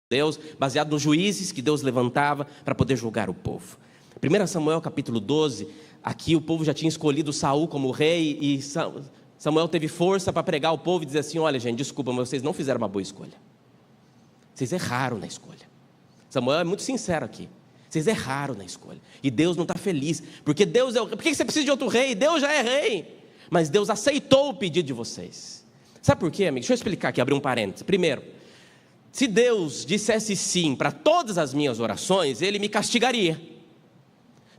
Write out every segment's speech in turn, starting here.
Deus, baseado nos juízes que Deus levantava para poder julgar o povo. 1 Samuel capítulo 12, aqui o povo já tinha escolhido Saul como rei, e Samuel teve força para pregar ao povo e dizer assim: olha gente, desculpa, mas vocês não fizeram uma boa escolha. Vocês erraram na escolha. Samuel é muito sincero aqui. Vocês erraram na escolha. E Deus não está feliz, porque Deus é o rei. Por que você precisa de outro rei? Deus já é rei. Mas Deus aceitou o pedido de vocês. Sabe por quê, amigo? Deixa eu explicar aqui, abrir um parênteses. Primeiro, se Deus dissesse sim para todas as minhas orações, Ele me castigaria.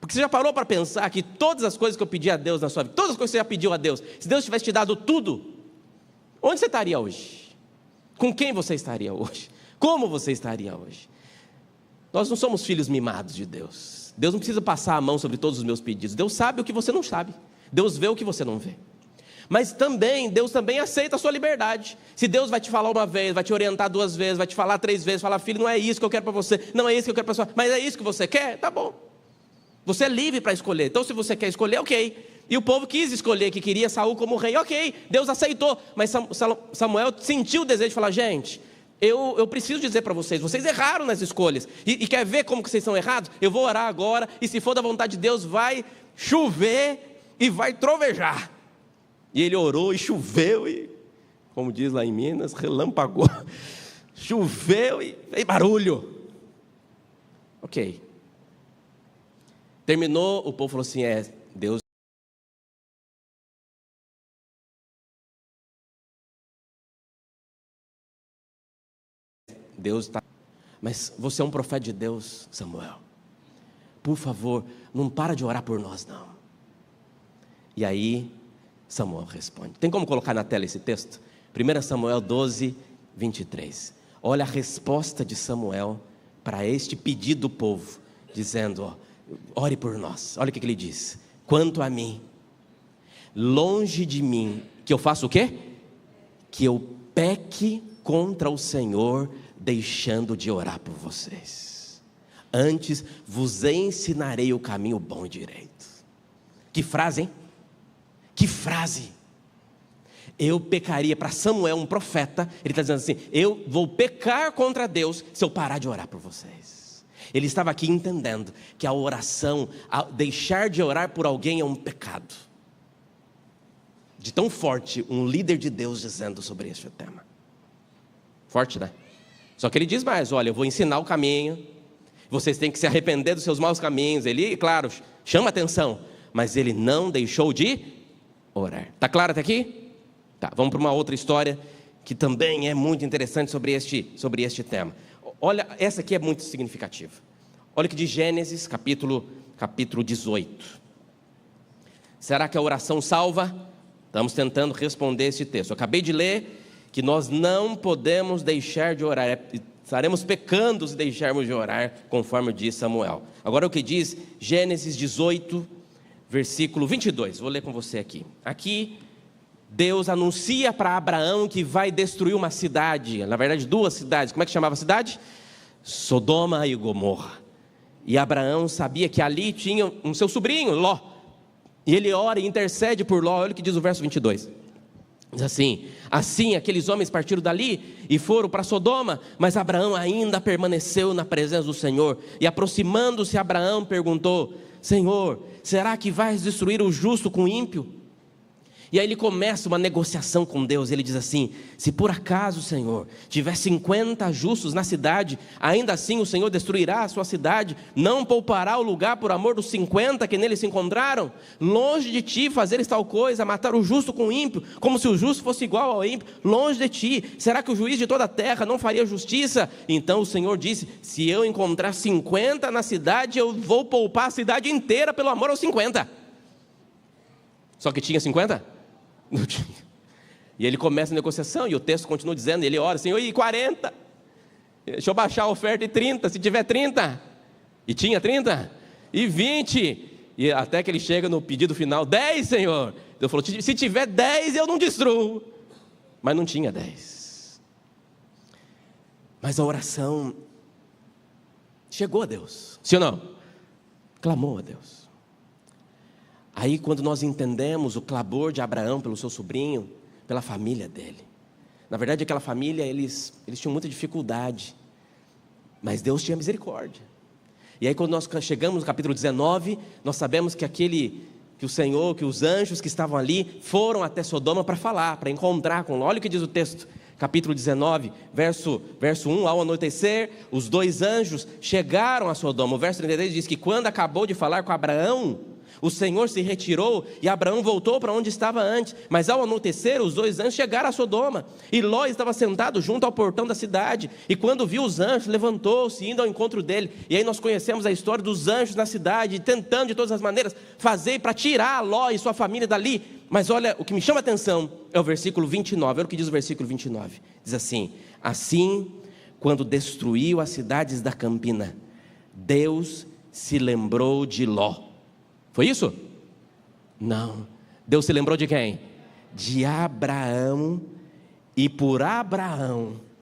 Porque você já parou para pensar que todas as coisas que eu pedi a Deus na sua vida, todas as coisas que você já pediu a Deus, se Deus tivesse te dado tudo, onde você estaria hoje? Com quem você estaria hoje? Como você estaria hoje? Nós não somos filhos mimados de Deus. Deus não precisa passar a mão sobre todos os meus pedidos. Deus sabe o que você não sabe. Deus vê o que você não vê. Mas também, Deus também aceita a sua liberdade. Se Deus vai te falar uma vez, vai te orientar 2 vezes, vai te falar 3 vezes, falar: filho, não é isso que eu quero para você, não é isso que eu quero para você, mas é isso que você quer, tá bom. Você é livre para escolher. Então se você quer escolher, ok. E o povo quis escolher, que queria Saul como rei, ok. Deus aceitou. Mas Samuel sentiu o desejo de falar: gente, eu preciso dizer para vocês, vocês erraram nas escolhas. E quer ver como que vocês são errados? Eu vou orar agora, e se for da vontade de Deus, vai chover e vai trovejar. E ele orou e choveu, e, como diz lá em Minas, relampagou. Choveu e fez barulho. Ok. Terminou, o povo falou assim: Deus está... Mas você é um profeta de Deus, Samuel. Por favor, não para de orar por nós, não. E aí Samuel responde. Tem como colocar na tela esse texto? 1 Samuel 12, 23. Olha a resposta de Samuel para este pedido do povo, dizendo: ore por nós. Olha o que ele diz: quanto a mim, longe de mim, que eu faça o quê? Que eu peque contra o Senhor, deixando de orar por vocês. Antes vos ensinarei o caminho bom e direito. Que frase, hein? Que frase! Eu pecaria, para Samuel, um profeta, ele está dizendo assim: eu vou pecar contra Deus se eu parar de orar por vocês. Ele estava aqui entendendo que a oração, deixar de orar por alguém é um pecado. De tão forte, um líder de Deus dizendo sobre este tema. Forte, né? Só que ele diz mais: olha, eu vou ensinar o caminho, vocês têm que se arrepender dos seus maus caminhos. Ele, claro, chama atenção, mas ele não deixou de orar. Está claro até aqui? Tá, vamos para uma outra história que também é muito interessante sobre este tema. Olha, essa aqui é muito significativa. Olha o que diz Gênesis capítulo 18. Será que a oração salva? Estamos tentando responder esse texto. Eu acabei de ler que nós não podemos deixar de orar. Estaremos pecando se deixarmos de orar, conforme diz Samuel. Agora o que diz Gênesis 18, versículo 22. Vou ler com você aqui. Aqui Deus anuncia para Abraão que vai destruir uma cidade. Na verdade 2 cidades. Como é que chamava a cidade? Sodoma e Gomorra. E Abraão sabia que ali tinha um seu sobrinho, Ló. E ele ora e intercede por Ló. Olha o que diz o verso 22. Diz assim aqueles homens partiram dali e foram para Sodoma, mas Abraão ainda permaneceu na presença do Senhor. E aproximando-se, Abraão perguntou: Senhor, será que vais destruir o justo com o ímpio? E aí ele começa uma negociação com Deus. Ele diz assim: se por acaso, Senhor, tiver 50 justos na cidade, ainda assim o Senhor destruirá a sua cidade? Não poupará o lugar por amor dos 50 que nele se encontraram? Longe de ti fazeres tal coisa, matar o justo com o ímpio, como se o justo fosse igual ao ímpio. Longe de ti, será que o juiz de toda a terra não faria justiça? Então o Senhor disse: se eu encontrar 50 na cidade, eu vou poupar a cidade inteira pelo amor aos 50. Só que tinha 50? Não tinha. E ele começa a negociação, e o texto continua dizendo, ele ora: Senhor, e 40? Deixa eu baixar a oferta e 30, se tiver 30. E tinha 30? E 20? E até que ele chega no pedido final: 10, Senhor. Deus falou: se tiver 10, eu não destruo. Mas não tinha 10. Mas a oração chegou a Deus, sim ou não? Clamou a Deus. Aí quando nós entendemos o clamor de Abraão pelo seu sobrinho, pela família dele. Na verdade aquela família, eles tinham muita dificuldade. Mas Deus tinha misericórdia. E aí quando nós chegamos no capítulo 19, nós sabemos que os anjos que estavam ali foram até Sodoma para falar, para encontrar com Ló. Olha o que diz o texto, capítulo 19, verso 1, ao anoitecer, os 2 anjos chegaram a Sodoma. O verso 33 diz que quando acabou de falar com Abraão, o Senhor se retirou e Abraão voltou para onde estava antes. Mas ao anoitecer, os 2 anjos chegaram a Sodoma, e Ló estava sentado junto ao portão da cidade, e quando viu os anjos, levantou-se, indo ao encontro dele. E aí nós conhecemos a história dos anjos na cidade, tentando de todas as maneiras fazer para tirar Ló e sua família dali. Mas olha, o que me chama a atenção é o versículo 29, olha o que diz o versículo 29, diz assim: assim, quando destruiu as cidades da campina, Deus se lembrou de Ló. Foi isso? Não. Deus se lembrou de quem? De Abraão, e por Abraão